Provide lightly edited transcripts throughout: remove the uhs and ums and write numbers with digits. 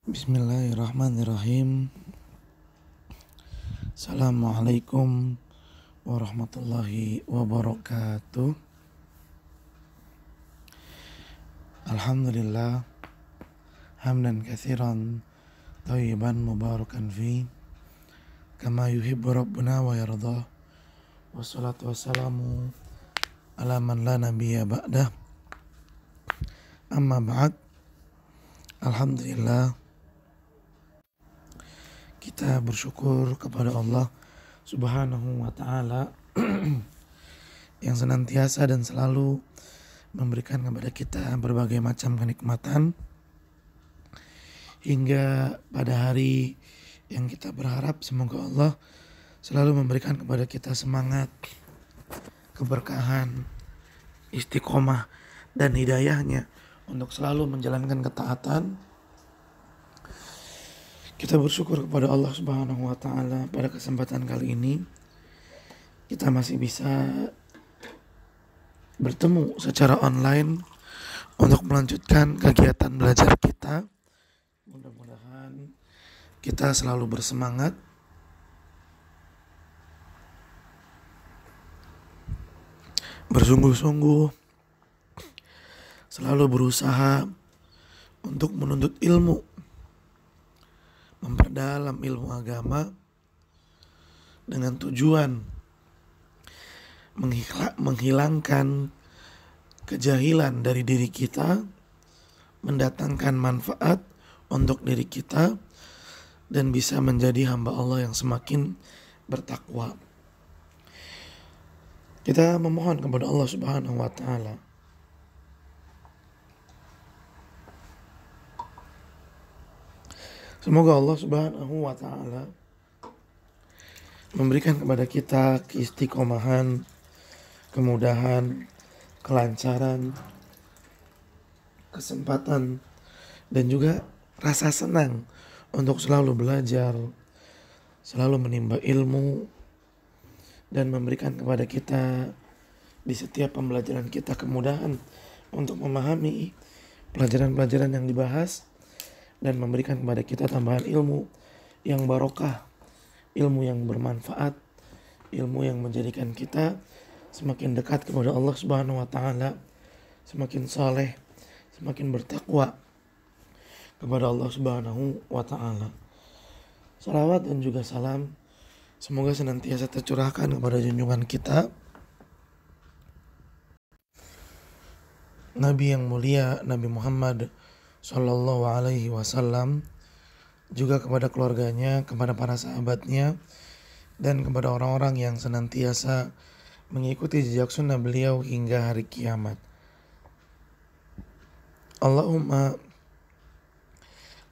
Bismillahirrahmanirrahim. Assalamualaikum warahmatullahi wabarakatuh. Alhamdulillah hamdan katsiran thayyiban mubarakan fi kama yuhibbu rabbuna wa yardah. Wassalatu wassalamu ala man la nabiyya ba'dah. Amma ba'd. Alhamdulillah, kita bersyukur kepada Allah Subhanahu wa ta'ala yang senantiasa dan selalu memberikan kepada kita berbagai macam kenikmatan hingga pada hari yang kita berharap semoga Allah selalu memberikan kepada kita semangat, keberkahan, istiqomah dan hidayahnya untuk selalu menjalankan ketaatan. Kita bersyukur kepada Allah Subhanahu wa ta'ala pada kesempatan kali ini kita masih bisa bertemu secara online untuk melanjutkan kegiatan belajar kita. Mudah-mudahan kita selalu bersemangat, bersungguh-sungguh, selalu berusaha untuk menuntut ilmu, memperdalam ilmu agama dengan tujuan menghilangkan kejahilan dari diri kita, mendatangkan manfaat untuk diri kita, dan bisa menjadi hamba Allah yang semakin bertakwa. Kita memohon kepada Allah Subhanahu wa ta'ala semoga Allah Subhanahu wa ta'ala memberikan kepada kita keistiqomahan, kemudahan, kelancaran, kesempatan, dan juga rasa senang untuk selalu belajar, selalu menimba ilmu, dan memberikan kepada kita di setiap pembelajaran kita kemudahan untuk memahami pelajaran-pelajaran yang dibahas, dan memberikan kepada kita tambahan ilmu yang barokah, ilmu yang bermanfaat, ilmu yang menjadikan kita semakin dekat kepada Allah Subhanahu wa ta'ala, semakin saleh, semakin bertakwa kepada Allah Subhanahu wa ta'ala. Salawat dan juga salam semoga senantiasa tercurahkan kepada junjungan kita, Nabi yang mulia, Nabi Muhammad Sallallahu alaihi wasallam, juga kepada keluarganya, kepada para sahabatnya, dan kepada orang-orang yang senantiasa mengikuti jejak sunnah beliau hingga hari kiamat. Allahumma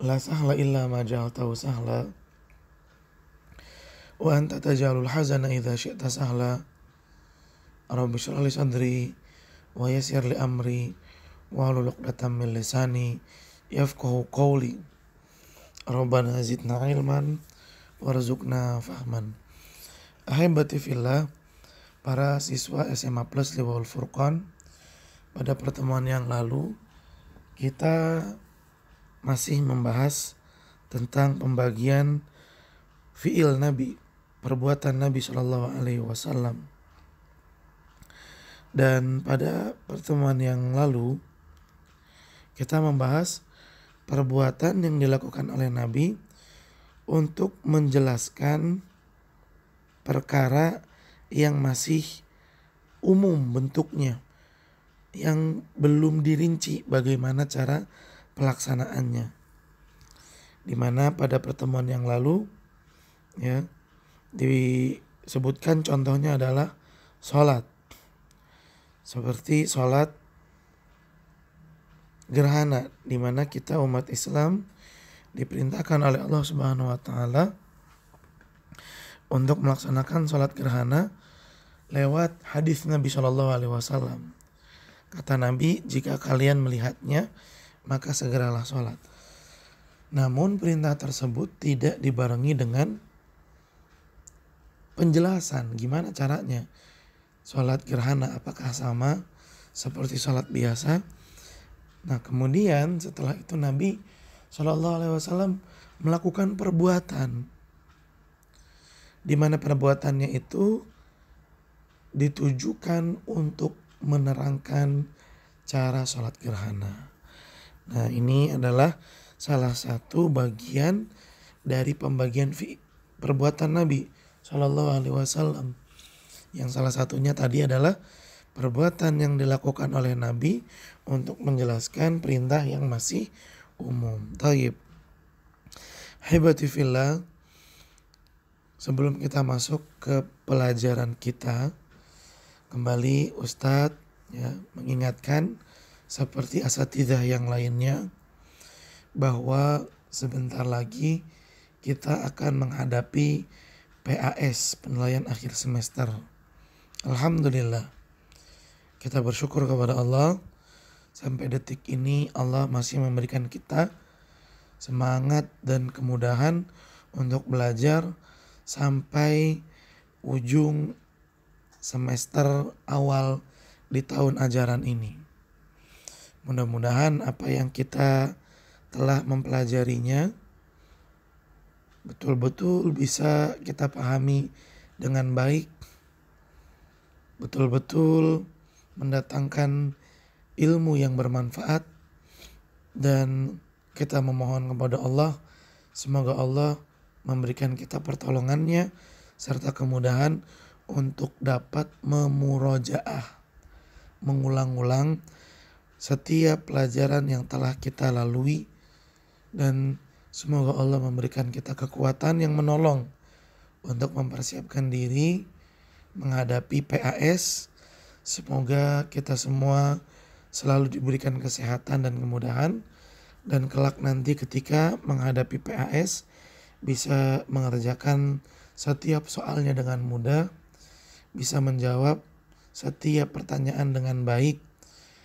la sahla illa ma ja'altahu sahla wa anta taj'alul hazana idza syi'ta sahla. Rabbi shrah li sadri wa yassir li amri wahlul 'uqdatam min lisani yafqahu qawli. Rabbana zidna ilman warzuqna fahman. Ahibati fillah, para siswa SMA Plus Liwaul Furqan, pada pertemuan yang lalu kita masih membahas tentang pembagian fi'il Nabi, perbuatan Nabi Sallallahu alaihi wasallam. Dan pada pertemuan yang lalu kita membahas perbuatan yang dilakukan oleh Nabi untuk menjelaskan perkara yang masih umum bentuknya, yang belum dirinci bagaimana cara pelaksanaannya. Di mana pada pertemuan yang lalu ya disebutkan contohnya adalah sholat, seperti sholat gerhana, di mana kita umat Islam diperintahkan oleh Allah Subhanahu wa ta'ala untuk melaksanakan sholat gerhana lewat hadis Nabi Shallallahu alaihi wasallam. Kata Nabi, jika kalian melihatnya maka segeralah sholat. Namun perintah tersebut tidak dibarengi dengan penjelasan gimana caranya sholat gerhana, apakah sama seperti sholat biasa. Nah kemudian setelah itu Nabi Shallallahu Alaihi Wasallam melakukan perbuatan di mana perbuatannya itu ditujukan untuk menerangkan cara sholat gerhana. Nah, ini adalah salah satu bagian dari pembagian perbuatan Nabi Shallallahu Alaihi Wasallam. Yang salah satunya tadi adalah perbuatan yang dilakukan oleh Nabi untuk menjelaskan perintah yang masih umum. Taib. Hebati fillah, sebelum kita masuk ke pelajaran kita, kembali Ustadz mengingatkan seperti asatidzah yang lainnya bahwa sebentar lagi kita akan menghadapi PAS, penilaian akhir semester. Alhamdulillah, kita bersyukur kepada Allah sampai detik ini Allah masih memberikan kita semangat dan kemudahan untuk belajar sampai ujung semester awal di tahun ajaran ini. Mudah-mudahan apa yang kita telah mempelajarinya betul-betul bisa kita pahami dengan baik, betul-betul mendatangkan ilmu yang bermanfaat, dan kita memohon kepada Allah semoga Allah memberikan kita pertolongannya serta kemudahan untuk dapat memurojaah, mengulang-ulang setiap pelajaran yang telah kita lalui, dan semoga Allah memberikan kita kekuatan yang menolong untuk mempersiapkan diri menghadapi PAS. Semoga kita semua selalu diberikan kesehatan dan kemudahan, dan kelak nanti ketika menghadapi PAS bisa mengerjakan setiap soalnya dengan mudah, bisa menjawab setiap pertanyaan dengan baik,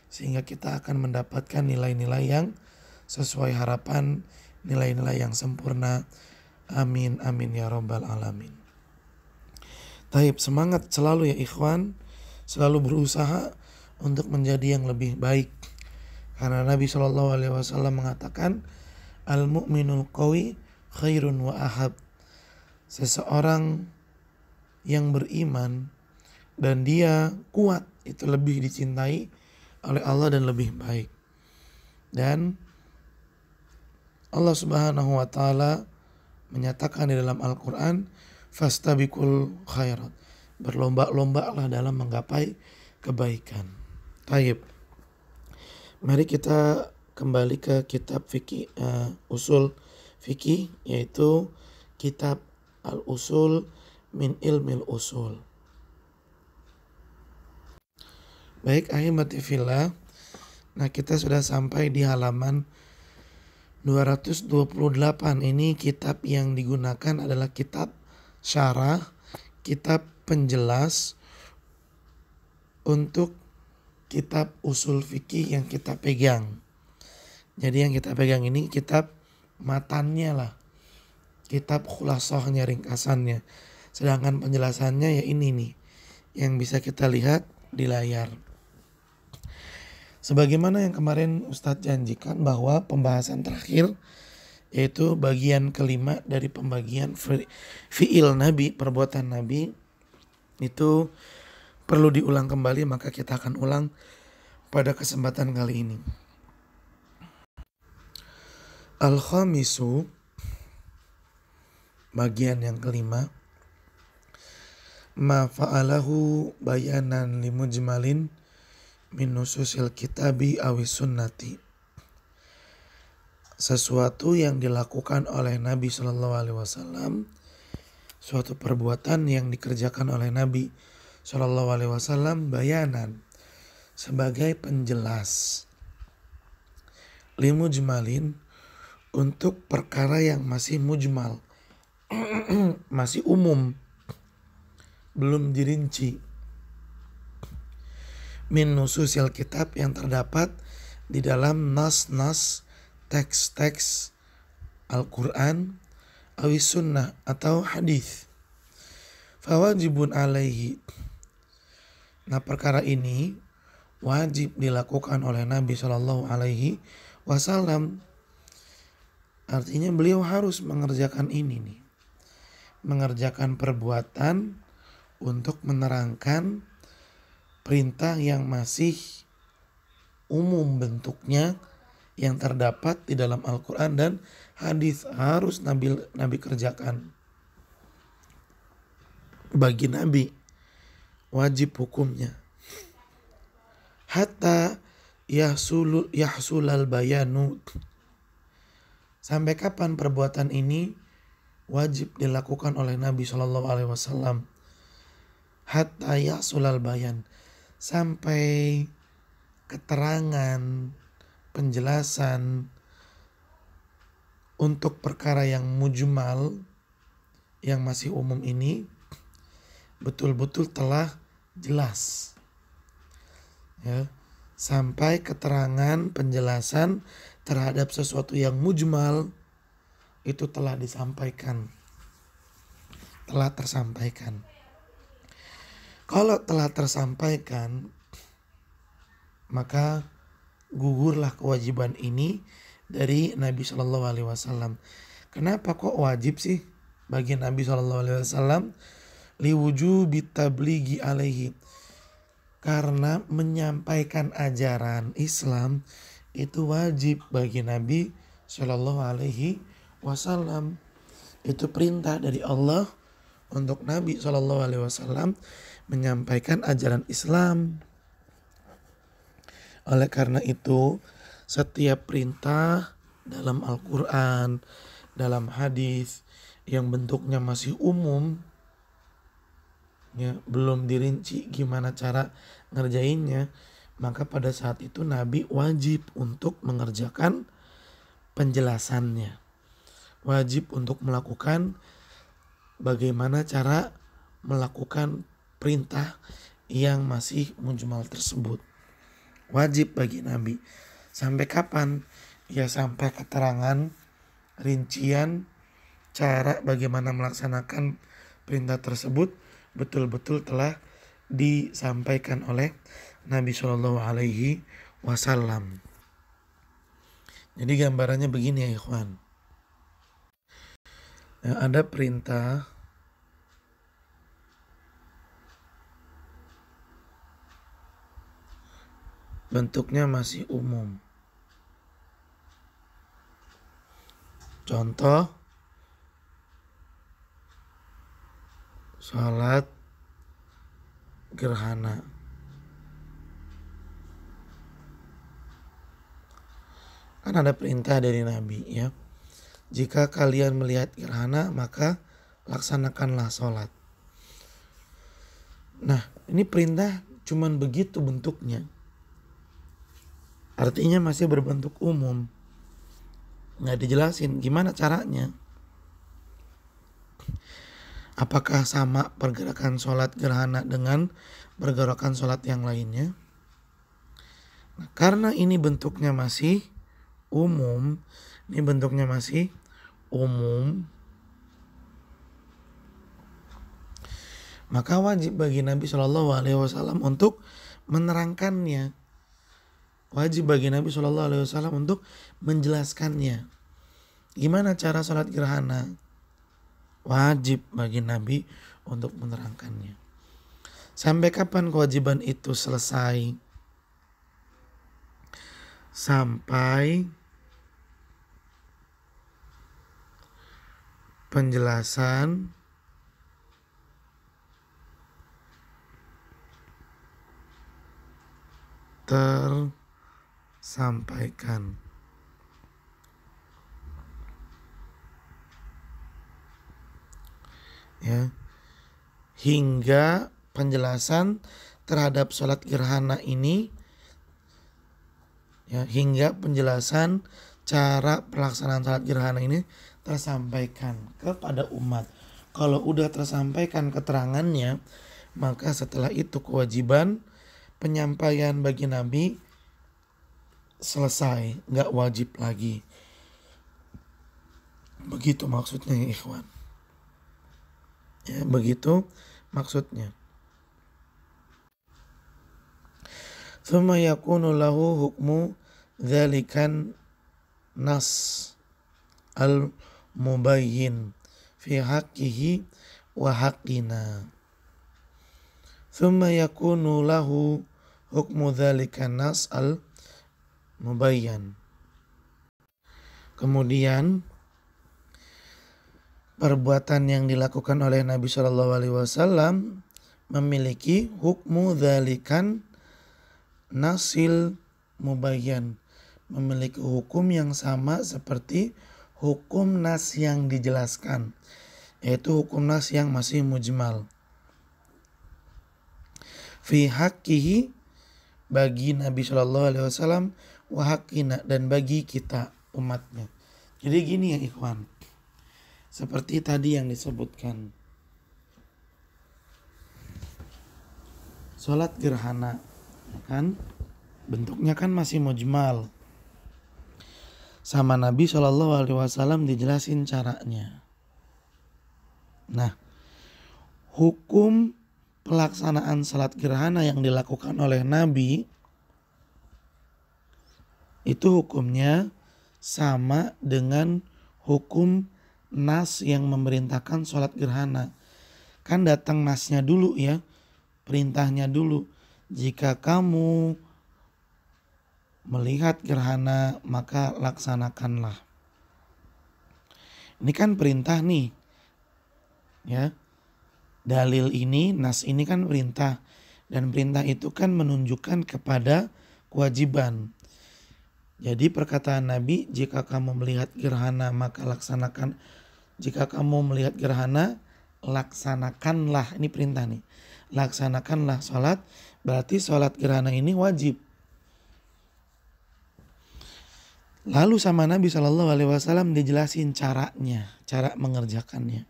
sehingga kita akan mendapatkan nilai-nilai yang sesuai harapan, nilai-nilai yang sempurna. Amin amin ya rabbal alamin. Taib, semangat selalu ya ikhwan, selalu berusaha untuk menjadi yang lebih baik. Karena Nabi Shallallahu Alaihi Wasallam mengatakan, al-mu'minul qawi khairun wa ahab. Seseorang yang beriman dan dia kuat itu lebih dicintai oleh Allah dan lebih baik. Dan Allah Subhanahu wa taala menyatakan di dalam Al-Qur'an, fastabiqul khairat. Berlomba-lombalah dalam menggapai kebaikan. Taib. Mari kita kembali ke kitab fikih, usul fikih, yaitu kitab Al-Usul min Ilmil Usul. Baik, ahibati fillah. Nah, kita sudah sampai di halaman 228. Ini kitab yang digunakan adalah kitab syarah, kitab penjelas untuk kitab usul fikih yang kita pegang. Jadi yang kita pegang ini kitab matannya lah, kitab khulasahnya, ringkasannya. Sedangkan penjelasannya ya ini nih yang bisa kita lihat di layar. Sebagaimana yang kemarin Ustadz janjikan bahwa pembahasan terakhir yaitu bagian kelima dari pembagian fi'il Nabi, perbuatan Nabi, itu perlu diulang kembali, maka kita akan ulang pada kesempatan kali ini. Al-Khamisu, bagian yang kelima, ma fa'alahu bayanan limujmalin min nususil kitabi awis sunnati. Sesuatu yang dilakukan oleh Nabi Shallallahu Alaihi Wasallam, suatu perbuatan yang dikerjakan oleh Nabi Shallallahu Alaihi Wasallam bayanan, sebagai penjelas, limujmalin, untuk perkara yang masih mujmal, masih umum, belum dirinci, min nususil kitab, yang terdapat di dalam nas-nas, teks-teks Al-Quran, awis sunnah atau hadis. Fawajibun alaihi. Nah, perkara ini wajib dilakukan oleh Nabi Shallallahu Alaihi Wasallam Artinya beliau harus mengerjakan ini nih. Mengerjakan perbuatan untuk menerangkan perintah yang masih umum bentuknya yang terdapat di dalam Al-Quran dan hadis, harus Nabi kerjakan. Bagi Nabi wajib hukumnya. Hatta yahsulal bayanu. Sampai kapan perbuatan ini wajib dilakukan oleh Nabi SAW? Hatta yahsulal bayan. Sampai keterangan, penjelasan untuk perkara yang mujmal, yang masih umum ini betul-betul telah jelas. Ya, sampai keterangan, penjelasan terhadap sesuatu yang mujmal itu telah disampaikan, telah tersampaikan. Kalau telah tersampaikan, maka gugurlah kewajiban ini dari Nabi Shallallahu Alaihi Wasallam. Kenapa kok wajib sih bagi Nabi Shallallahu Alaihi Wasallam? Liwujubi tablighi alaihi. Karena menyampaikan ajaran Islam itu wajib bagi Nabi Shallallahu Alaihi Wasallam. Itu perintah dari Allah untuk Nabi Shallallahu Alaihi Wasallam menyampaikan ajaran Islam. Oleh karena itu, setiap perintah dalam Al-Quran, dalam hadis yang bentuknya masih umum, ya, belum dirinci gimana cara ngerjainnya, maka pada saat itu Nabi wajib untuk mengerjakan penjelasannya. Wajib untuk melakukan bagaimana cara melakukan perintah yang masih mujmal tersebut. Wajib bagi Nabi. Sampai kapan? Ya sampai keterangan, rincian, cara bagaimana melaksanakan perintah tersebut betul-betul telah disampaikan oleh Nabi Shallallahu Alaihi Wasallam. Jadi gambarannya begini ya ikhwan. Ya, ada perintah bentuknya masih umum. Contoh, sholat gerhana. Kan ada perintah dari Nabi ya. Jika kalian melihat gerhana maka laksanakanlah sholat. Nah ini perintah cuman begitu bentuknya. Artinya masih berbentuk umum. Nggak dijelasin gimana caranya. Apakah sama pergerakan sholat gerhana dengan pergerakan sholat yang lainnya? Nah, karena ini bentuknya masih umum, maka wajib bagi Nabi Shallallahu Alaihi Wasallam untuk menerangkannya. Wajib bagi Nabi Shallallahu Alaihi Wasallam untuk menjelaskannya. Gimana cara sholat gerhana? Wajib bagi Nabi untuk menerangkannya. Sampai kapan kewajiban itu selesai? Sampai penjelasan tersampaikan. Ya, hingga penjelasan terhadap sholat gerhana ini, ya, hingga penjelasan cara pelaksanaan sholat gerhana ini tersampaikan kepada umat. Kalau udah tersampaikan keterangannya, maka setelah itu kewajiban penyampaian bagi Nabi selesai, nggak wajib lagi. Begitu maksudnya ya ikhwan. Ya, begitu maksudnya. Tsumma yakunu lahu hukmu dzalikan nas. al-mubayyin fi haqqihi wa haqqina. Thumma yakunu lahu hukmu dzalika nas al-mubayyan. Kemudian perbuatan yang dilakukan oleh Nabi Shallallahu Alaihi Wasallam memiliki hukmu dzalikan nasil mubayyan, memiliki hukum yang sama seperti hukum nas yang dijelaskan, yaitu hukum nas yang masih mujmal. Fi haqqihi, bagi Nabi Shallallahu Alaihi Wasallam, wa haqqina, dan bagi kita umatnya. Jadi gini ya ikhwan, seperti tadi yang disebutkan, sholat gerhana kan bentuknya kan masih mujmal, sama Nabi Shallallahu Alaihi Wasallam dijelasin caranya. Nah, hukum pelaksanaan sholat gerhana yang dilakukan oleh Nabi itu hukumnya sama dengan hukum nas yang memerintahkan sholat gerhana. Kan datang nasnya dulu ya, perintahnya dulu. Jika kamu melihat gerhana maka laksanakanlah. Ini kan perintah nih ya. Dalil ini, nas ini kan perintah, dan perintah itu kan menunjukkan kepada kewajiban. Jadi perkataan Nabi, jika kamu melihat gerhana maka laksanakan. Jika kamu melihat gerhana, laksanakanlah. Ini perintah nih. Laksanakanlah sholat. Berarti sholat gerhana ini wajib. Lalu sama Nabi Shallallahu Alaihi Wasallam dijelasin caranya, cara mengerjakannya.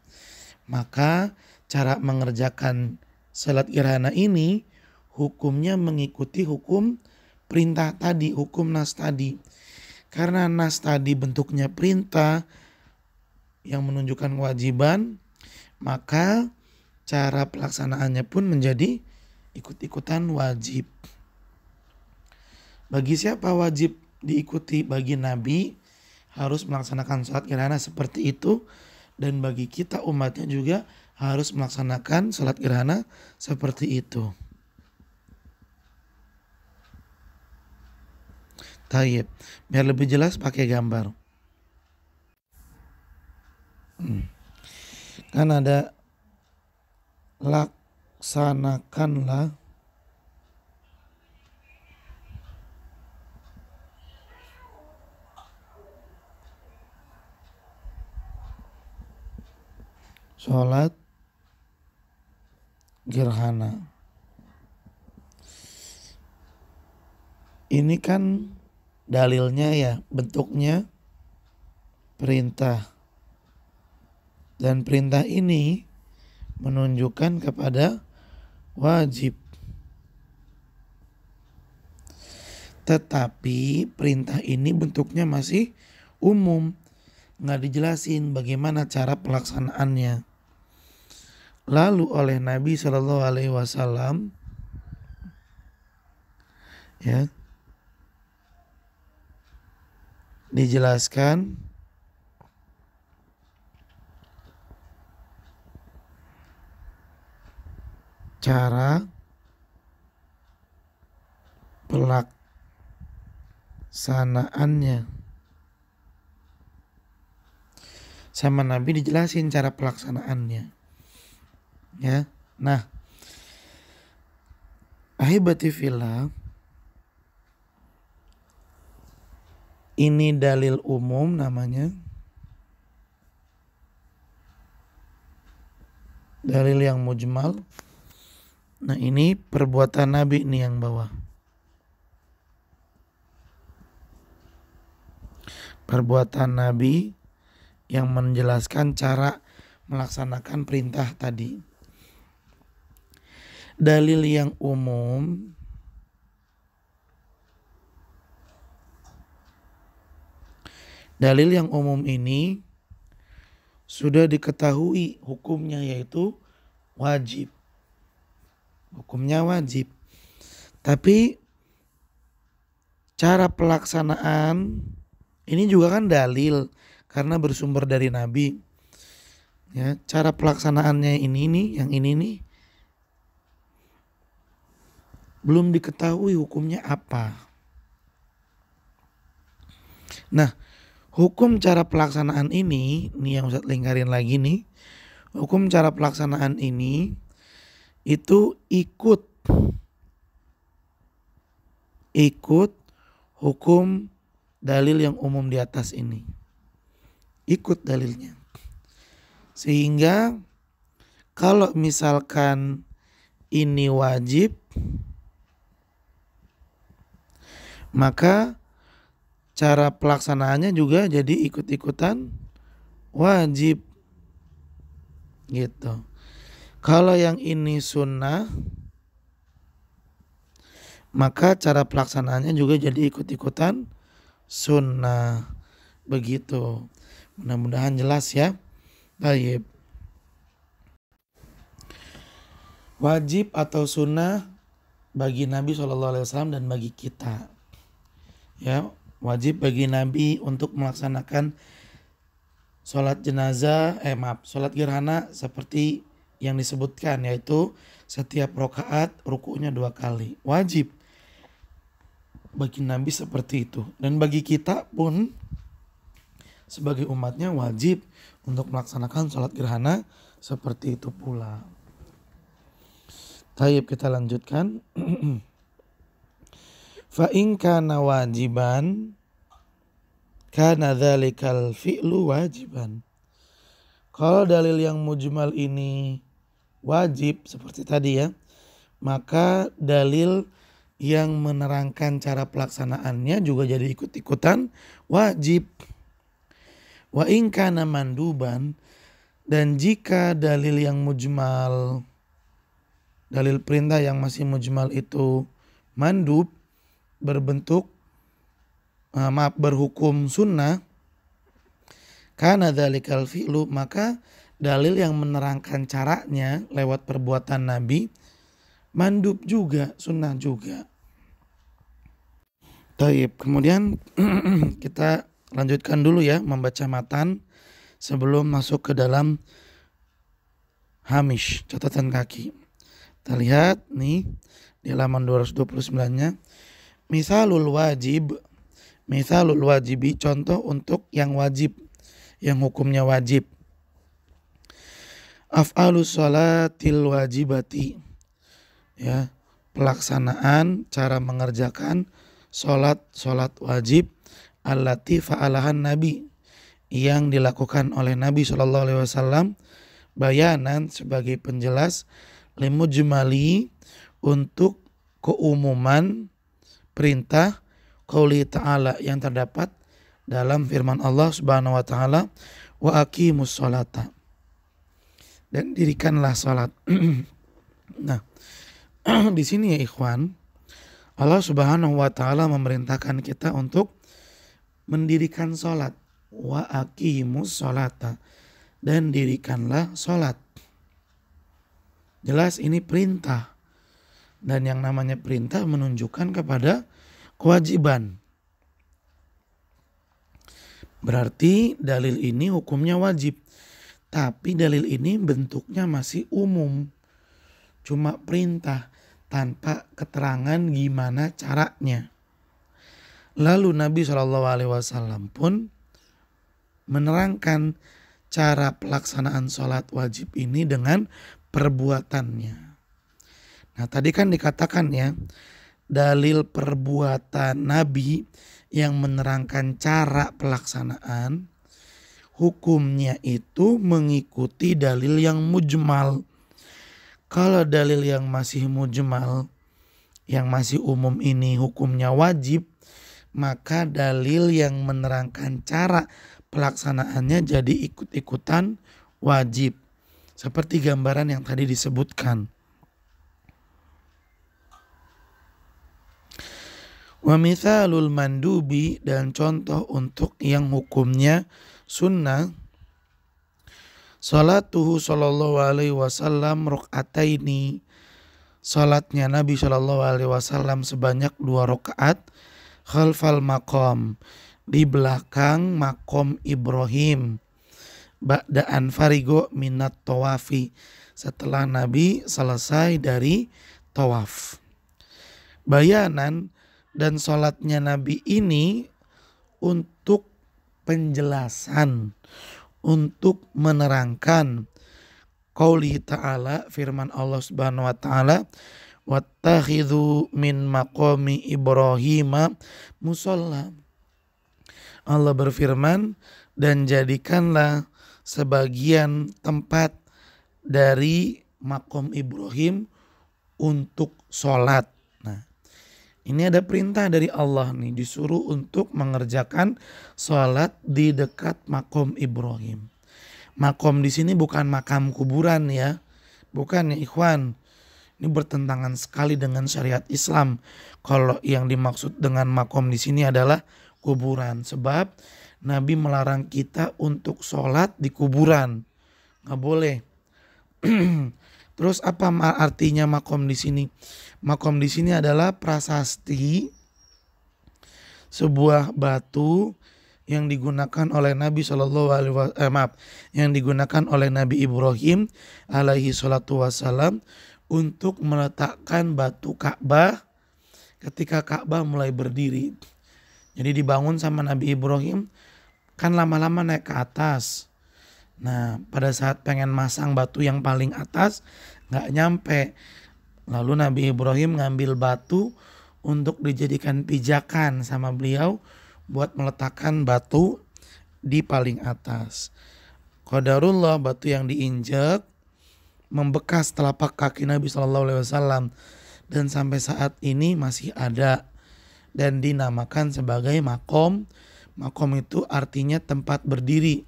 Maka cara mengerjakan sholat gerhana ini hukumnya mengikuti hukum perintah tadi, hukum nas tadi. Karena nas tadi bentuknya perintah yang menunjukkan kewajiban, maka cara pelaksanaannya pun menjadi ikut-ikutan wajib. Bagi siapa wajib diikuti? Bagi Nabi harus melaksanakan sholat gerhana seperti itu, dan bagi kita umatnya juga harus melaksanakan sholat gerhana seperti itu. Tayyib, biar lebih jelas pakai gambar. Kan ada laksanakanlah sholat gerhana. Ini kan dalilnya ya, bentuknya perintah. Dan perintah ini menunjukkan kepada wajib. Tetapi perintah ini bentuknya masih umum, nggak dijelasin bagaimana cara pelaksanaannya. Lalu oleh Nabi Shallallahu Alaihi Wasallam ya dijelaskan cara pelaksanaannya. Sama Nabi dijelasin cara pelaksanaannya. Ya. Nah, ahibati fillah, ini dalil umum namanya. Dalil yang mujmal. Nah, ini perbuatan Nabi nih yang bawah. Perbuatan Nabi yang menjelaskan cara melaksanakan perintah tadi. Dalil yang umum ini sudah diketahui hukumnya, yaitu wajib. Hukumnya wajib. Tapi cara pelaksanaan ini juga kan dalil. karena bersumber dari Nabi. Ya, cara pelaksanaannya ini nih, yang ini nih belum diketahui hukumnya apa. Nah, hukum cara pelaksanaan ini yang Ustadz lingkarin lagi nih. Hukum cara pelaksanaan ini itu ikut hukum dalil yang umum di atas ini. Ikut dalilnya. Sehingga kalau misalkan ini wajib, maka cara pelaksanaannya juga jadi ikut-ikutan wajib gitu. Kalau yang ini sunnah, maka cara pelaksanaannya juga jadi ikut-ikutan sunnah. Begitu. Mudah-mudahan jelas ya. Baik. Wajib atau sunnah bagi Nabi SAW dan bagi kita. Ya, wajib bagi Nabi untuk melaksanakan sholat jenazah, sholat gerhana seperti yang disebutkan, yaitu setiap rakaat rukunya 2 kali. Wajib bagi Nabi seperti itu. Dan bagi kita pun sebagai umatnya wajib untuk melaksanakan sholat gerhana seperti itu pula. Tayyib, kita lanjutkan. Fa in kana wajiban kana dzalikal fi'lu wajiban. Kalau dalil yang mujmal ini wajib seperti tadi ya, maka dalil yang menerangkan cara pelaksanaannya juga jadi ikut-ikutan wajib. Wa in kana manduban, dan jika dalil yang mujmal, dalil perintah yang masih mujmal itu mandub, berbentuk berhukum sunnah, kana dzalikal fi'lu, maka dalil yang menerangkan caranya lewat perbuatan Nabi mandub juga, sunnah juga. Taib. Kemudian kita lanjutkan dulu ya membaca matan sebelum masuk ke dalam hamish, catatan kaki. Kita lihat nih di halaman 229-nya. Misalul wajibi, contoh untuk yang wajib, yang hukumnya wajib. Af'alus sholatil wajibati, ya, pelaksanaan, cara mengerjakan sholat wajib, allati fa'alahan Nabi, yang dilakukan oleh Nabi SAW, bayanan sebagai penjelas, limujmali, untuk keumuman perintah qauli ta'ala yang terdapat dalam firman Allah Subhanahu wa taala, wa aqimus sholata, dan dirikanlah salat. Nah, di sini ya ikhwan, Allah Subhanahu wa taala memerintahkan kita untuk mendirikan salat, wa aqimus sholata, dan dirikanlah salat. Jelas ini perintah, dan yang namanya perintah menunjukkan kepada kewajiban. Berarti dalil ini hukumnya wajib, tapi dalil ini bentuknya masih umum, cuma perintah tanpa keterangan gimana caranya. Lalu Nabi SAW pun menerangkan cara pelaksanaan sholat wajib ini dengan perbuatannya. Nah, tadi kan dikatakan ya, dalil perbuatan Nabi yang menerangkan cara pelaksanaan, hukumnya itu mengikuti dalil yang mujmal. Kalau dalil yang masih mujmal, yang masih umum ini hukumnya wajib, maka dalil yang menerangkan cara pelaksanaannya jadi ikut-ikutan wajib. Seperti gambaran yang tadi disebutkan. Wa mithalul mandubi, dan contoh untuk yang hukumnya sunnah, salatuhu sallallahu alaihi wasallam rakaataini, salatnya Nabi sallallahu alaihi wasallam sebanyak 2 rakaat, khalfal maqam, di belakang makom Ibrahim. Ba'da'an farigo minat tawafi, setelah Nabi selesai dari tawaf. Bayanan, dan sholatnya Nabi ini untuk penjelasan, untuk menerangkan qauli ta'ala, firman Allah Subhanahu wa taala, wattakhidhu min maqami Ibrahim musalla. Allah berfirman, dan jadikanlah sebagian tempat dari makom Ibrahim untuk sholat. Nah, ini ada perintah dari Allah nih, disuruh untuk mengerjakan sholat di dekat makom Ibrahim. Makom di sini bukan makam kuburan ya, bukan ya ikhwan. Ini bertentangan sekali dengan syariat Islam. Kalau yang dimaksud dengan makom di sini adalah kuburan, sebab Nabi melarang kita untuk sholat di kuburan, nggak boleh. Terus apa artinya makom di sini? Makom di sini adalah prasasti, sebuah batu yang digunakan oleh Nabi yang digunakan oleh Nabi Ibrahim alaihi salatu wasalam untuk meletakkan batu Ka'bah ketika Ka'bah mulai berdiri. Jadi dibangun sama Nabi Ibrahim, kan lama-lama naik ke atas. Nah, pada saat pengen masang batu yang paling atas nggak nyampe. Lalu Nabi Ibrahim ngambil batu untuk dijadikan pijakan sama beliau buat meletakkan batu di paling atas. Qadarullah, batu yang diinjak membekas telapak kaki Nabi SAW dan sampai saat ini masih ada dan dinamakan sebagai makom. Makom itu artinya tempat berdiri,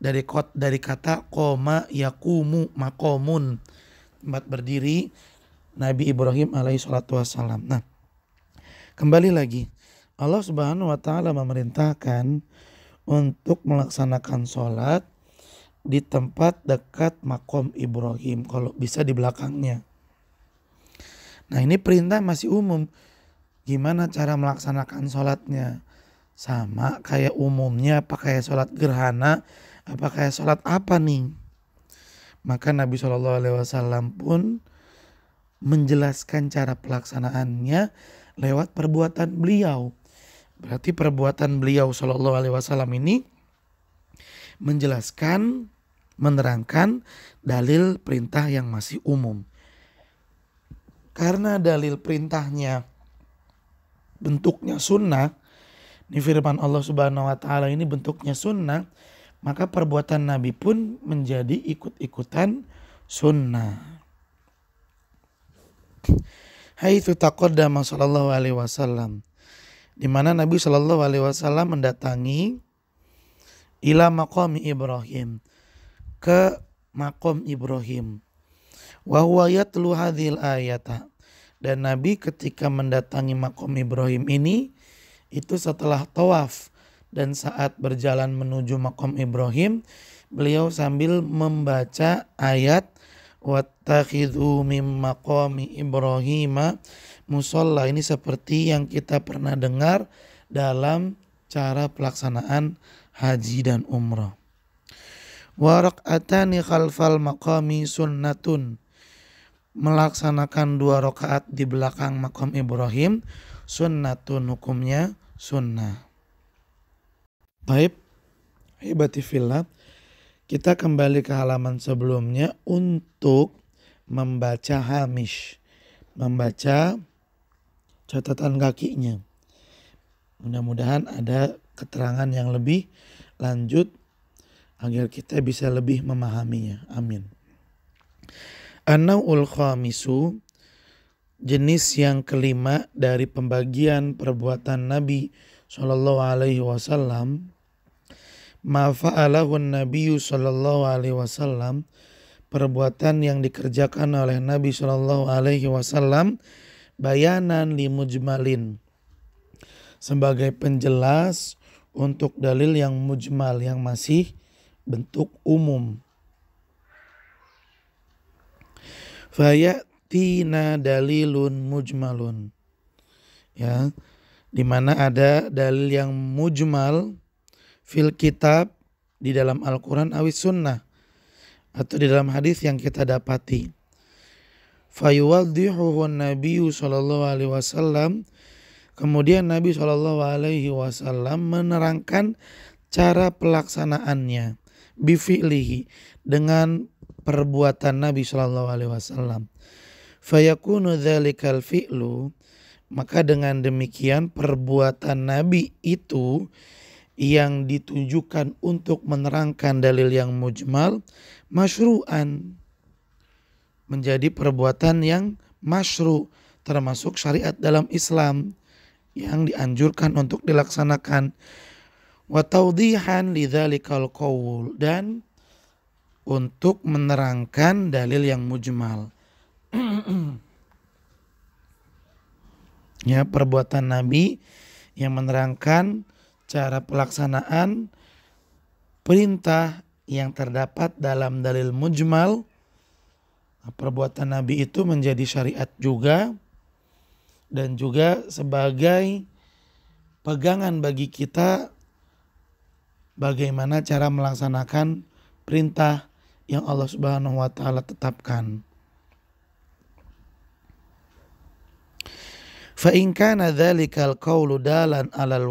dari kata koma yakumu makomun, tempat berdiri Nabi Ibrahim alaihi salatu wassalam. Nah, kembali lagi, Allah Subhanahu wa taala memerintahkan untuk melaksanakan sholat di tempat dekat makom Ibrahim, kalau bisa di belakangnya. Nah, ini perintah masih umum. Gimana cara melaksanakan sholatnya? Sama kayak umumnya, apa kayak sholat gerhana, apa kayak sholat apa nih? Maka Nabi SAW pun menjelaskan cara pelaksanaannya lewat perbuatan beliau. Berarti perbuatan beliau SAW ini menjelaskan, menerangkan dalil perintah yang masih umum. Karena dalil perintahnya bentuknya sunnah, ini firman Allah Subhanahu wa taala ini bentuknya sunnah, maka perbuatan Nabi pun menjadi ikut-ikutan sunnah. Haitsu taqaddama sallallahu alaihi wasallam, di mana Nabi sallallahu alaihi wasallam mendatangi ila maqami Ibrahim, ke makom Ibrahim. Wa huwa yatlu hadhil ayata, dan Nabi ketika mendatangi makom Ibrahim ini itu setelah tawaf, dan saat berjalan menuju makom Ibrahim beliau sambil membaca ayat wattakhidhu mim maqami Ibrahim musalla. Ini seperti yang kita pernah dengar dalam cara pelaksanaan haji dan umrah. Wa rak'atani khalfal maqami sunnatun, melaksanakan 2 rakaat di belakang makam Ibrahim sunnatun, hukumnya sunnah. Baik, hibati fillah, kita kembali ke halaman sebelumnya untuk membaca hamish, membaca catatan kakinya. Mudah-mudahan ada keterangan yang lebih lanjut agar kita bisa lebih memahaminya. Amin. An-naw'ul khamisu, jenis yang kelima dari pembagian perbuatan Nabi sallallahu alaihi wasallam, ma fa'alahu Nabi sallallahu alaihi wasallam, perbuatan yang dikerjakan oleh Nabi sallallahu alaihi wasallam bayanan li mujmalin, sebagai penjelas untuk dalil yang mujmal, yang masih bentuk umum. Fayatina dalilun mujmalun, ya, di mana ada dalil yang mujmal fil kitab di dalam Al-Quran awis sunnah atau di dalam hadis yang kita dapati. Fayuwaddihuhu Nabi sallallahu alaihi wasallam, kemudian Nabi sallallahu alaihi wasallam menerangkan cara pelaksanaannya bifi'lihi, dengan perbuatan Nabi sallallahu alaihi wasallam. Fayakunu dzalikal fi'lu, maka dengan demikian perbuatan Nabi itu yang ditujukan untuk menerangkan dalil yang mujmal masyru'an, menjadi perbuatan yang masyru', termasuk syariat dalam Islam yang dianjurkan untuk dilaksanakan. Wa tawdihan lidzalikal qaul, dan untuk menerangkan dalil yang mujmal. Ya, perbuatan Nabi yang menerangkan cara pelaksanaan perintah yang terdapat dalam dalil mujmal. Perbuatan Nabi itu menjadi syariat juga, dan juga sebagai pegangan bagi kita bagaimana cara melaksanakan perintah yang Allah Subhanahu wa taala tetapkan. Fa in kana dzalikal qaulu dalan alal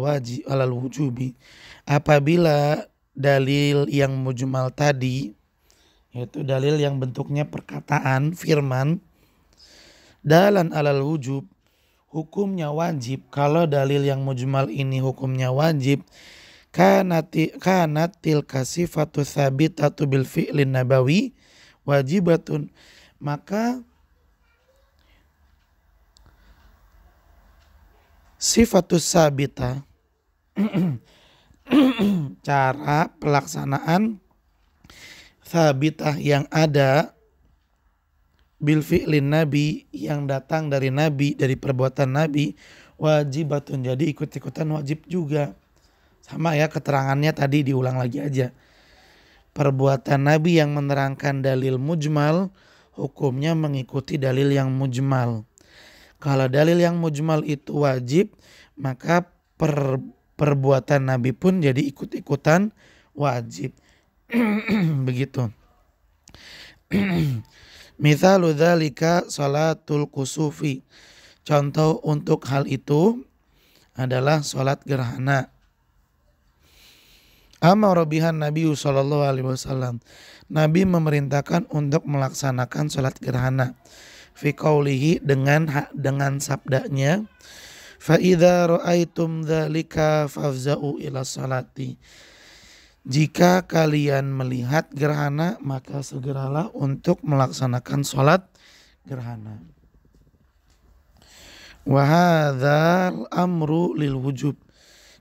wujubi, apabila dalil yang mujmal tadi, yaitu dalil yang bentuknya perkataan, firman, dalan alal wujub, hukumnya wajib. Kalau dalil yang mujmal ini hukumnya wajib, kanatil kasifatu tsabitatu bil fi'lin nabawi wajibatun, maka sifatus sabita cara pelaksanaan sabitah yang ada bil fi'lin nabi, yang datang dari nabi, dari perbuatan nabi, wajibatun, jadi ikut-ikutan wajib juga. Sama ya keterangannya tadi, diulang lagi aja. Perbuatan nabi yang menerangkan dalil mujmal hukumnya mengikuti dalil yang mujmal. Kalau dalil yang mujmal itu wajib, maka perbuatan Nabi pun jadi ikut-ikutan wajib. Begitu. Mithalu dzalika salatul kusufi. Contoh untuk hal itu adalah salat gerhana. Amara bihan Nabi sallallahu alaihi wasallam. Nabi memerintahkan untuk melaksanakan salat gerhana. Fi qaulihi, dengan sabdanya, fa idza raaitum dzalika fafza'u ila salati. Jika kalian melihat gerhana, maka segeralah untuk melaksanakan salat gerhana. Wa hadzal amru lil wujub,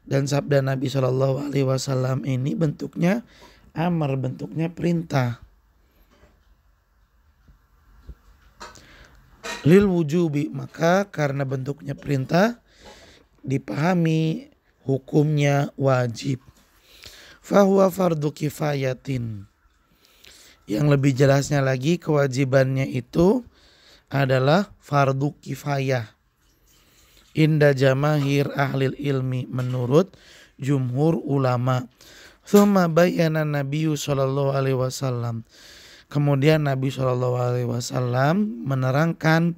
dan sabda Nabi sallallahu alaihi wasallam ini bentuknya amar, bentuknya perintah. Lil wujubi, maka karena bentuknya perintah dipahami hukumnya wajib. Fahuwa fardu kifayatin, yang lebih jelasnya lagi kewajibannya itu adalah fardu kifayah. Inda jamahir ahlil ilmi, menurut jumhur ulama. Tsumma bayyana Nabi sallallahu alaihi wasallam, kemudian Nabi SAW menerangkan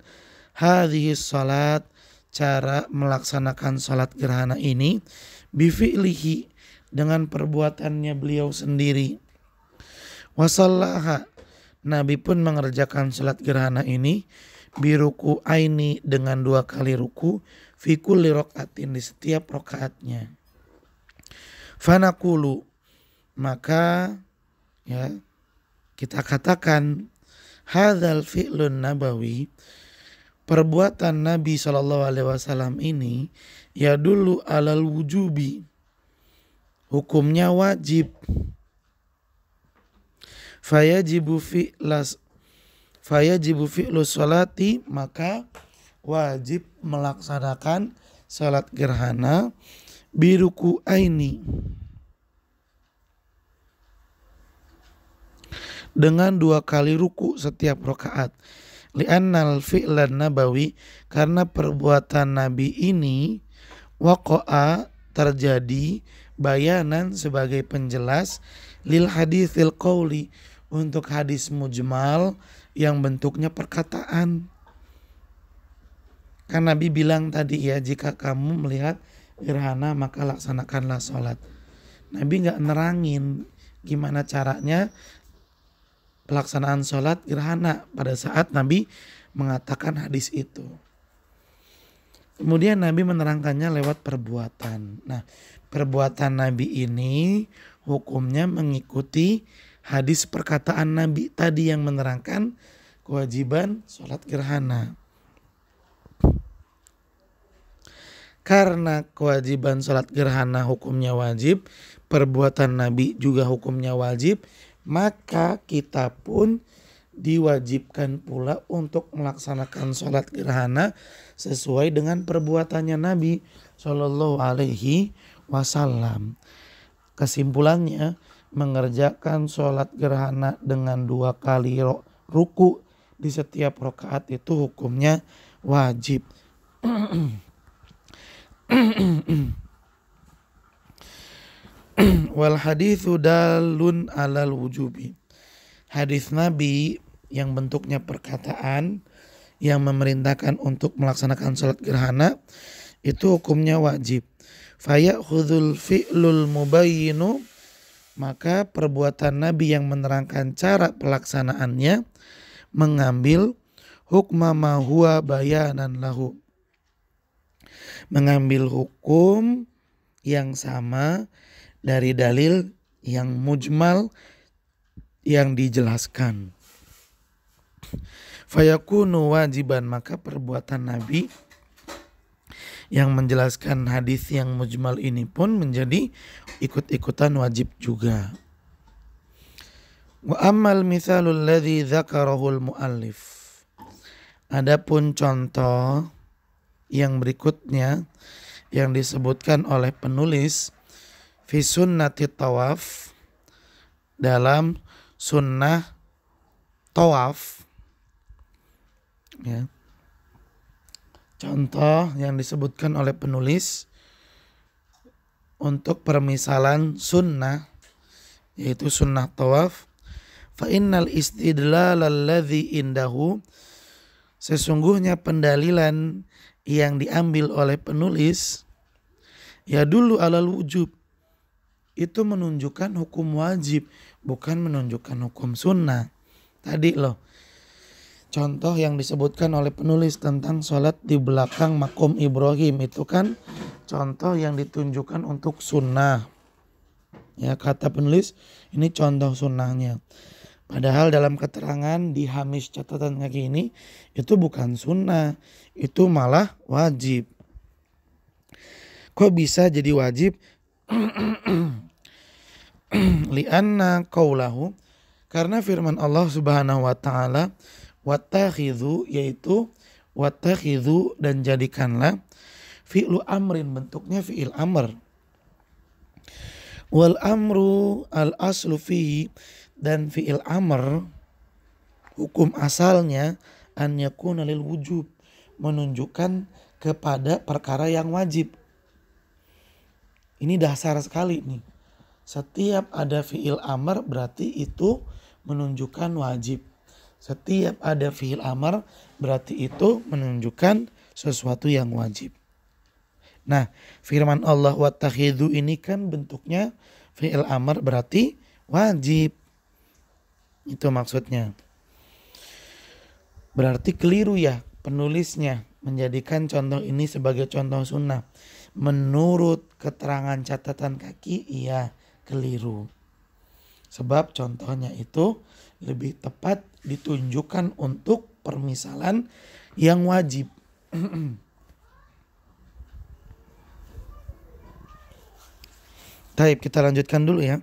hadhihi salat, cara melaksanakan salat gerhana ini, bifi'lihi, dengan perbuatannya beliau sendiri. Wasallaha, Nabi pun mengerjakan salat gerhana ini biruku aini, dengan 2 kali ruku, fi kulli rokaatin, di setiap rokaatnya. Fanaqulu, maka ya kita katakan hadzal fi'lun nabawi, perbuatan Nabi sallallahu alaihi wasallam ini ya dulu alal wujubi, hukumnya wajib. Fayajibu fi'lu sholati, maka wajib melaksanakan salat gerhana biruku aini, dengan 2 kali ruku setiap rakaat. Li'annal fi'lan nabawi, karena perbuatan Nabi ini waqa'a terjadi bayanan sebagai penjelas lil haditsil qauli untuk hadis mujmal yang bentuknya perkataan. Kan Nabi bilang tadi ya, jika kamu melihat gerhana maka laksanakanlah sholat. Nabi nggak nerangin gimana caranya pelaksanaan sholat gerhana pada saat Nabi mengatakan hadis itu. Kemudian Nabi menerangkannya lewat perbuatan. Nah, perbuatan Nabi ini hukumnya mengikuti hadis perkataan Nabi tadi yang menerangkan kewajiban sholat gerhana. Karena kewajiban sholat gerhana hukumnya wajib, perbuatan Nabi juga hukumnya wajib, maka kita pun diwajibkan pula untuk melaksanakan sholat gerhana sesuai dengan perbuatannya Nabi Shallallahu Alaihi Wasallam. Kesimpulannya, mengerjakan sholat gerhana dengan 2 kali ruku di setiap rakaat itu hukumnya wajib. Wal haditsu dalun alal wujubi. Hadis Nabi yang bentuknya perkataan yang memerintahkan untuk melaksanakan sholat gerhana itu hukumnya wajib. Fayakhudhul fi'lul mubayyinu, maka perbuatan Nabi yang menerangkan cara pelaksanaannya mengambil hukma ma huwa bayanan lahu, mengambil hukum yang sama dari dalil yang mujmal yang dijelaskan. Fayakunu wajiban, maka perbuatan Nabi yang menjelaskan hadis yang mujmal ini pun menjadi ikut-ikutan wajib juga. Wa ammal mithalul ladzi dzakarahul muallif. Adapun contoh yang berikutnya yang disebutkan oleh penulis fi sunnati tawaf, dalam sunnah tawaf ya. Contoh yang disebutkan oleh penulis untuk permisalan sunnah, yaitu sunnah tawaf. Fa innal istidlal alladhi indahu, sesungguhnya pendalilan yang diambil oleh penulis ya dulu alal wujub, itu menunjukkan hukum wajib, bukan menunjukkan hukum sunnah. Tadi loh, contoh yang disebutkan oleh penulis tentang sholat di belakang makom Ibrahim itu kan contoh yang ditunjukkan untuk sunnah. Ya, kata penulis ini contoh sunnahnya. Padahal dalam keterangan di hamish catatan kaki ini itu bukan sunnah, itu malah wajib. Kok bisa jadi wajib? Lianna qaulahu, karena firman Allah Subhanahu wa taala, wattakhidhu, yaitu wattakhidhu dan jadikanlah, fi'lu amrin, bentuknya fi'il amr. Wal amru al aslu fihi, dan fi'il amr hukum asalnya an yakuna lil wujub, menunjukkan kepada perkara yang wajib. Ini dasar sekali nih. Setiap ada fi'il amr berarti itu menunjukkan wajib. Setiap ada fi'il amr berarti itu menunjukkan sesuatu yang wajib. Nah, firman Allah wattakhidhu ini kan bentuknya fi'il amr berarti wajib. Itu maksudnya. Berarti keliru ya penulisnya menjadikan contoh ini sebagai contoh sunnah. Menurut keterangan catatan kaki, iya keliru. Sebab contohnya itu lebih tepat ditunjukkan untuk permisalan yang wajib. Taib, kita lanjutkan dulu ya.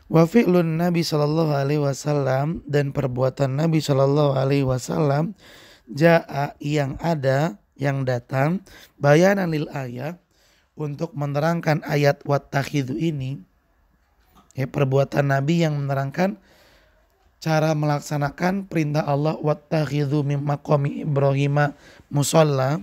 Wa fi'lun Nabi sallallahu alaihi wasallam, dan perbuatan Nabi sallallahu alaihi wasallam, jaa yang ada, yang datang, bayanan lil ayat, untuk menerangkan ayat wattakhidhu ini. Ya, perbuatan Nabi yang menerangkan cara melaksanakan perintah Allah wattakhidhu min maqami Ibrahim musalla.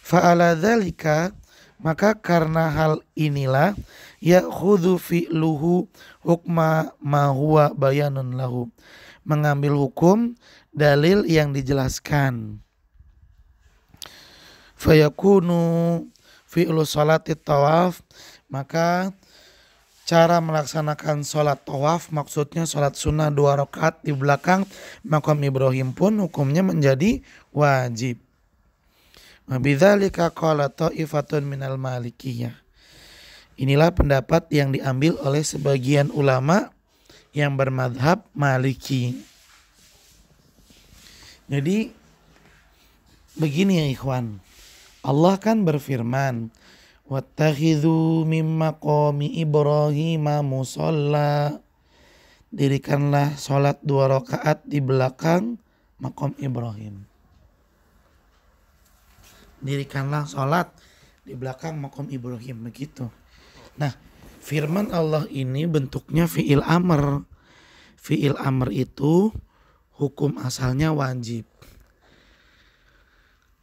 Fa'ala dzalika, maka karena hal inilah ya'khudhu fi'luhu hukma ma huwa bayanun lahu, mengambil hukum dalil yang dijelaskan. Fayakunu fi'lu salati tawaf, maka cara melaksanakan sholat tawaf, maksudnya sholat sunnah 2 rakaat di belakang makam Ibrahim pun hukumnya menjadi wajib. Wabidzalika qala ta'ifatun minal malikiyah. Inilah pendapat yang diambil oleh sebagian ulama yang bermadhab Maliki. Jadi begini ya ikhwan, Allah kan berfirman, wattakhidhu mim maqami Ibrahim musalla, dirikanlah sholat 2 rakaat di belakang makam Ibrahim. Dirikanlah sholat di belakang makam Ibrahim, begitu. Nah, firman Allah ini bentuknya fi'il amr. Fi'il amr itu hukum asalnya wajib.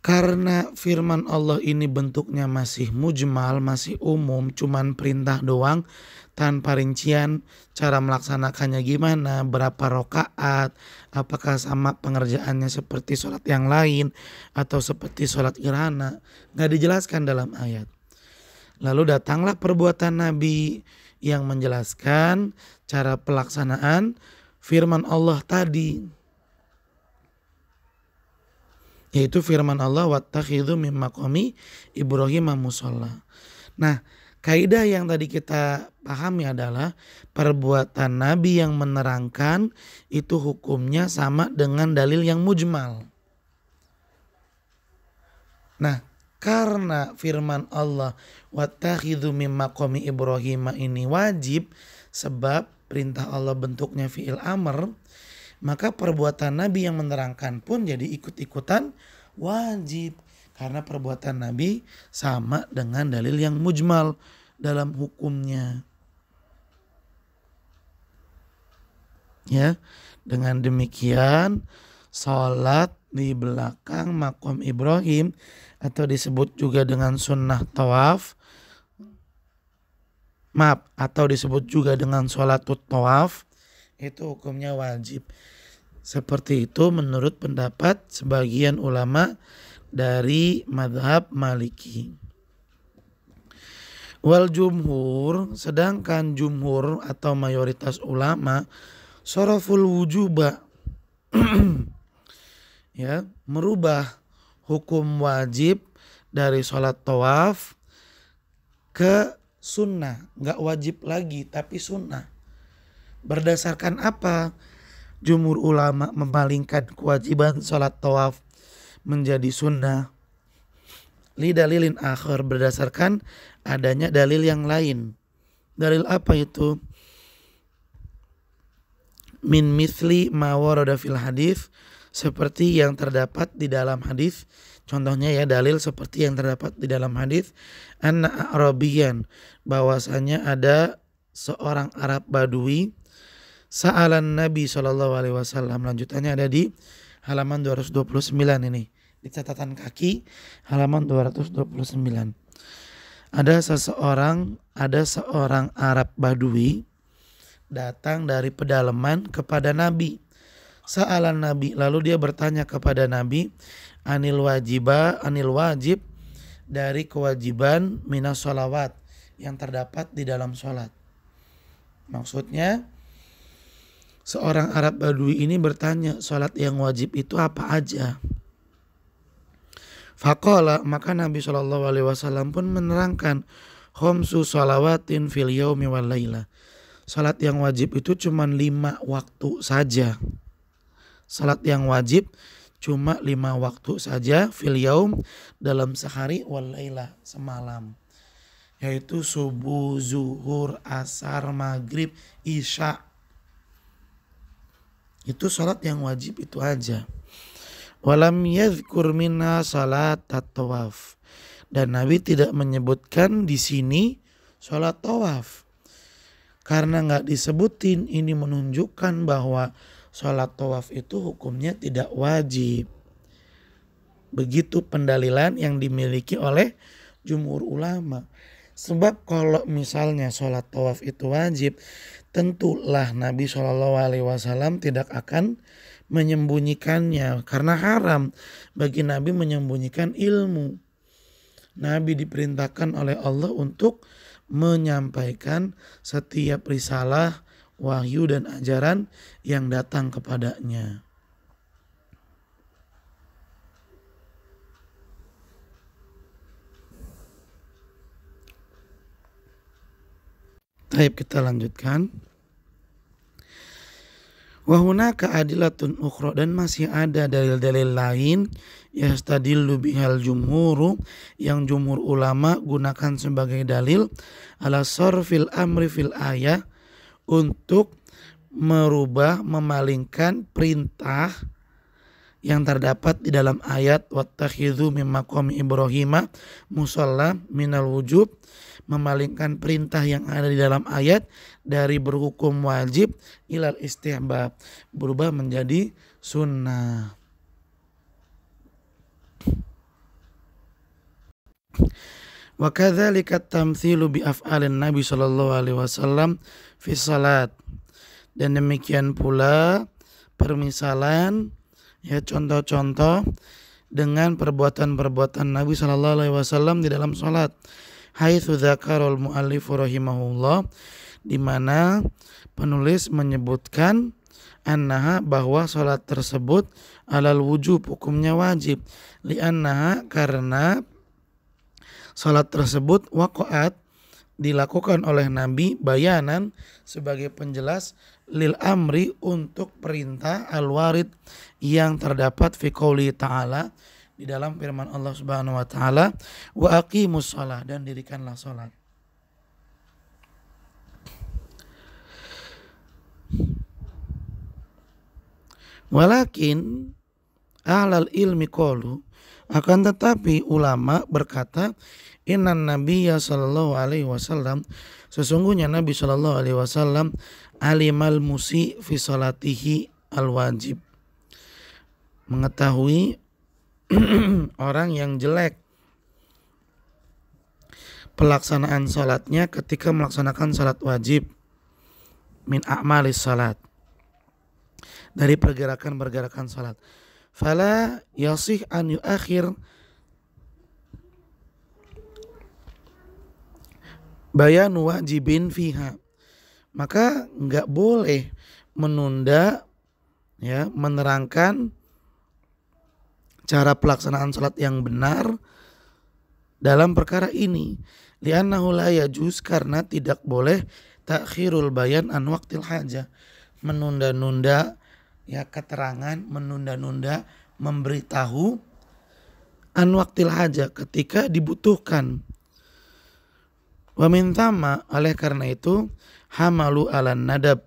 Karena firman Allah ini bentuknya masih mujmal, masih umum, cuman perintah doang tanpa rincian cara melaksanakannya gimana, berapa rakaat, apakah sama pengerjaannya seperti sholat yang lain atau seperti sholat gerhana, gak dijelaskan dalam ayat. Lalu datanglah perbuatan Nabi yang menjelaskan cara pelaksanaan firman Allah tadi, yaitu firman Allah wattakhidhu mim maqami Ibrahim musalla. Nah, kaidah yang tadi kita pahami adalah perbuatan Nabi yang menerangkan itu hukumnya sama dengan dalil yang mujmal. Nah, karena firman Allah wattakhidhu mim maqami Ibrahim ini wajib, sebab perintah Allah bentuknya fi'il amr, maka perbuatan Nabi yang menerangkan pun jadi ikut-ikutan wajib. Karena perbuatan Nabi sama dengan dalil yang mujmal dalam hukumnya. Ya, dengan demikian sholat di belakang makam Ibrahim atau disebut juga dengan sunnah tawaf, atau disebut juga dengan sholatut tawaf, itu hukumnya wajib. Seperti itu menurut pendapat sebagian ulama dari madhab Maliki. Wal jumhur, sedangkan jumhur atau mayoritas ulama soroful wujuba ya, merubah hukum wajib dari sholat tawaf ke sunnah, nggak wajib lagi tapi sunnah. Berdasarkan apa? Jumhur ulama memalingkan kewajiban sholat tawaf menjadi sunnah. Li dalilin akhir, berdasarkan adanya dalil yang lain. Dalil apa itu? Min mithli ma warada fil hadis, seperti yang terdapat di dalam hadis. Contohnya ya, dalil seperti yang terdapat di dalam hadis, anna a'rabiyan, bahwasanya ada seorang Arab Badui, sa'alan Nabi SAW. Lanjutannya ada di halaman 229 ini. Di catatan kaki halaman 229. Ada seorang Arab Badui datang dari pedalaman kepada Nabi. Sa'alan Nabi, lalu dia bertanya kepada Nabi, anil wajib, dari kewajiban minas sholawat yang terdapat di dalam sholat. Maksudnya seorang Arab Badui ini bertanya, sholat yang wajib itu apa aja? Faqala, maka Nabi SAW pun menerangkan, khamsu sholawatin fil yaumi wal laila. Sholat yang wajib itu cuma 5 waktu saja. Sholat yang wajib cuma 5 waktu saja, fil yaum, dalam sehari, wal laila, semalam. Yaitu subuh, zuhur, asar, maghrib, isya. Itu sholat yang wajib itu aja. Walam yadhkur minna salat tawaf. Dan Nabi tidak menyebutkan di sini sholat tawaf. Karena nggak disebutin, ini menunjukkan bahwa sholat tawaf itu hukumnya tidak wajib. Begitu pendalilan yang dimiliki oleh jumhur ulama. Sebab kalau misalnya sholat tawaf itu wajib, tentulah Nabi SAW tidak akan menyembunyikannya, karena haram bagi Nabi menyembunyikan ilmu. Nabi diperintahkan oleh Allah untuk menyampaikan setiap risalah, wahyu dan ajaran yang datang kepadanya. Baik, kita lanjutkan. Wa hunaka adilatun ukhra, dan masih ada dalil-dalil lain yastadillu bihal jumhuru, yang jumhur ulama gunakan sebagai dalil ala sarfil amri fil ayah, untuk merubah, memalingkan perintah yang terdapat di dalam ayat wattakhidhu mim maqami Ibrahim musalla minal wujub, memalingkan perintah yang ada di dalam ayat dari berhukum wajib ilal istihbab, berubah menjadi sunnah. Wa kadzalika tamtsilu bi af'alin Nabi sallallahu alaihi wasallam fi salat, dan demikian pula permisalan, ya, contoh-contoh dengan perbuatan-perbuatan Nabi sallallahu alaihi wasallam di dalam salat. Haitsu dzakarul muallif rahimahullah, di mana penulis menyebutkan annaha, bahwa salat tersebut alal wujub, hukumnya wajib, li'annaha, karena salat tersebut waqa'at, dilakukan oleh Nabi, bayanan, sebagai penjelas, lil amri, untuk perintah, al warid, yang terdapat fi qouli ta'ala, di dalam firman Allah Subhanahu wa taala, wa aqimus shalah, dan dirikanlah salat. Walakin ahlal ilmi qalu, akan tetapi ulama berkata, innan nabiyya sallallahu alaihi wasallam, sesungguhnya Nabi sallallahu alaihi wasallam, alimal musi fi salatihi al wajib, mengetahui orang yang jelek pelaksanaan salatnya ketika melaksanakan salat wajib, min a'malis salat, dari pergerakan-pergerakan salat. Fala yasih an yuakhir bayan wajibin fiha, maka enggak boleh menunda, ya, menerangkan cara pelaksanaan salat yang benar dalam perkara ini. Li'annahu la yajuz, karena tidak boleh takhirul bayan an waqtil hajah, menunda-nunda, ya, keterangan, menunda-nunda memberitahu an waqtil hajah, ketika dibutuhkan. Wa min thamma, oleh karena itu, hamalu ala nadab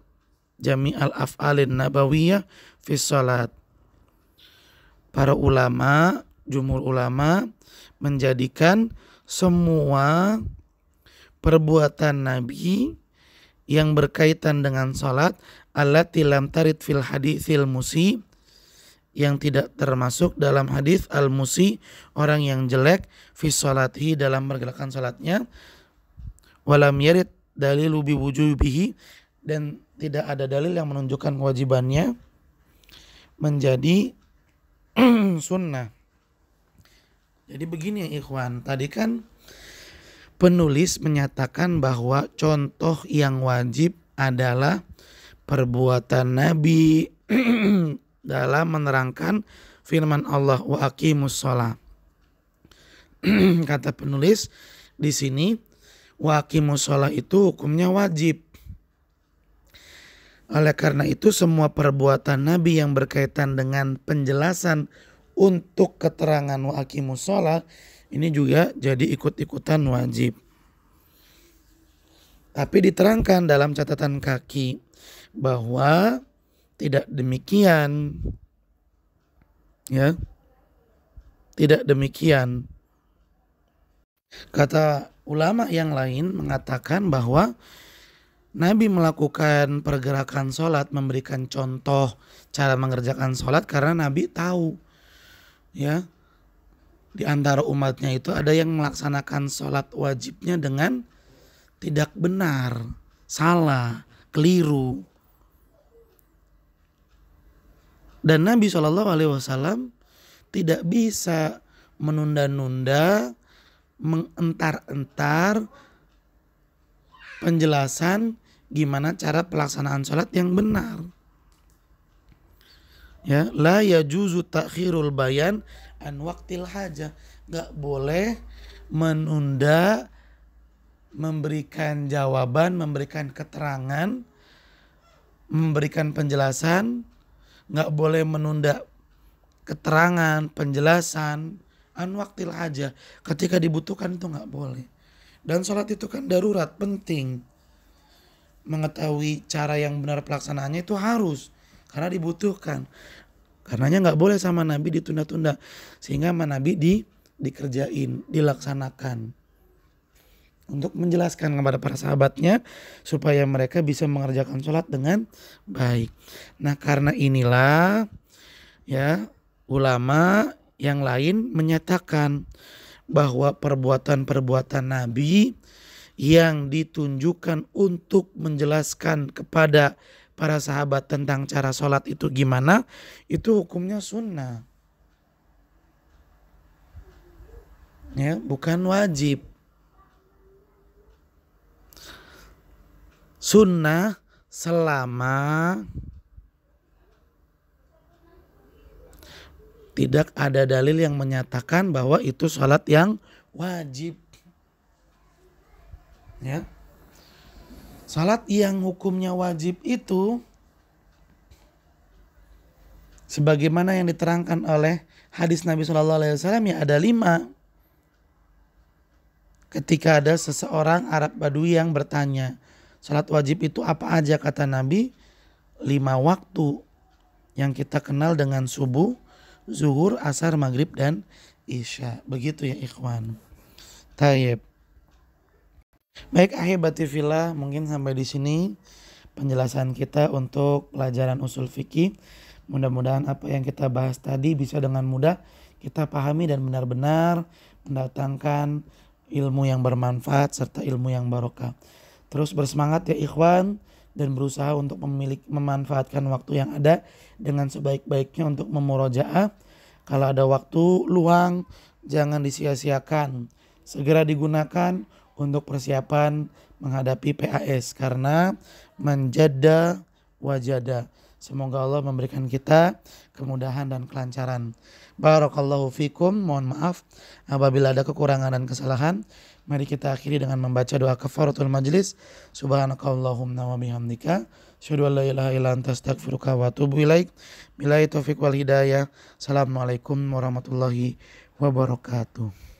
jami'al af'alin nabawiyah fi salat. Para ulama, jumhur ulama, menjadikan semua perbuatan Nabi yang berkaitan dengan salat, allati lam tarid fil haditsil musi, yang tidak termasuk dalam hadis al musi, orang yang jelek, fi salatihi, dalam pergerakan salatnya, walam yarid dalilu bi wujubihi, dan tidak ada dalil yang menunjukkan kewajibannya menjadi sunnah. Jadi begini ya ikhwan, tadi kan penulis menyatakan bahwa contoh yang wajib adalah perbuatan Nabi dalam menerangkan firman Allah, wa aqimus shalah. Kata penulis di sini, wa aqimus shalah itu hukumnya wajib. Oleh karena itu, semua perbuatan Nabi yang berkaitan dengan penjelasan untuk keterangan wa aqimus shalah ini juga jadi ikut-ikutan wajib. Tapi diterangkan dalam catatan kaki bahwa tidak demikian, ya, tidak demikian. Kata ulama yang lain mengatakan bahwa Nabi melakukan pergerakan sholat, memberikan contoh cara mengerjakan sholat karena Nabi tahu, ya, di antara umatnya itu ada yang melaksanakan sholat wajibnya dengan tidak benar, salah, keliru. Dan Nabi SAW tidak bisa menunda-nunda, mengentar-entar penjelasan gimana cara pelaksanaan sholat yang benar. Ya, la yajuzu takhirul bayan an waqtil hajah. Gak boleh menunda memberikan jawaban, memberikan keterangan, memberikan penjelasan. Gak boleh menunda keterangan, penjelasan an waqtil hajah. Ketika dibutuhkan itu gak boleh. Dan sholat itu kan darurat, penting. Mengetahui cara yang benar pelaksanaannya itu harus, karena dibutuhkan. Karenanya nggak boleh sama Nabi ditunda-tunda, sehingga sama Nabi dikerjain, dilaksanakan. Untuk menjelaskan kepada para sahabatnya supaya mereka bisa mengerjakan sholat dengan baik. Nah, karena inilah ya ulama yang lain menyatakan bahwa perbuatan-perbuatan Nabi yang ditunjukkan untuk menjelaskan kepada para sahabat tentang cara sholat itu gimana, itu hukumnya sunnah. Ya, bukan wajib. Sunnah selama tidak ada dalil yang menyatakan bahwa itu sholat yang wajib. Ya. Salat yang hukumnya wajib itu sebagaimana yang diterangkan oleh hadis Nabi SAW ya ada 5. Ketika ada seseorang Arab Badui yang bertanya, salat wajib itu apa aja? Kata Nabi, 5 waktu yang kita kenal dengan subuh, zuhur, asar, maghrib, dan isya. Begitu ya ikhwan. Tayyib. Baik ahibati fillah, mungkin sampai di sini penjelasan kita untuk pelajaran usul fikih. Mudah-mudahan apa yang kita bahas tadi bisa dengan mudah kita pahami dan benar-benar mendatangkan ilmu yang bermanfaat serta ilmu yang barokah. Terus bersemangat ya ikhwan dan berusaha untuk memanfaatkan waktu yang ada dengan sebaik-baiknya untuk memurojaah. Kalau ada waktu luang jangan disia-siakan. Segera digunakan untuk persiapan menghadapi PAS karena manjada wajada. Semoga Allah memberikan kita kemudahan dan kelancaran. Barakallahu fikum. Mohon maaf apabila ada kekurangan dan kesalahan. Mari kita akhiri dengan membaca doa kafaratul majlis. Subhanakallahumma wa bihamdika asyhadu an la ilaha illa anta astaghfiruka wa atubu ilaik. Billahi taufiq wal hidayah. Assalamualaikum warahmatullahi wabarakatuh.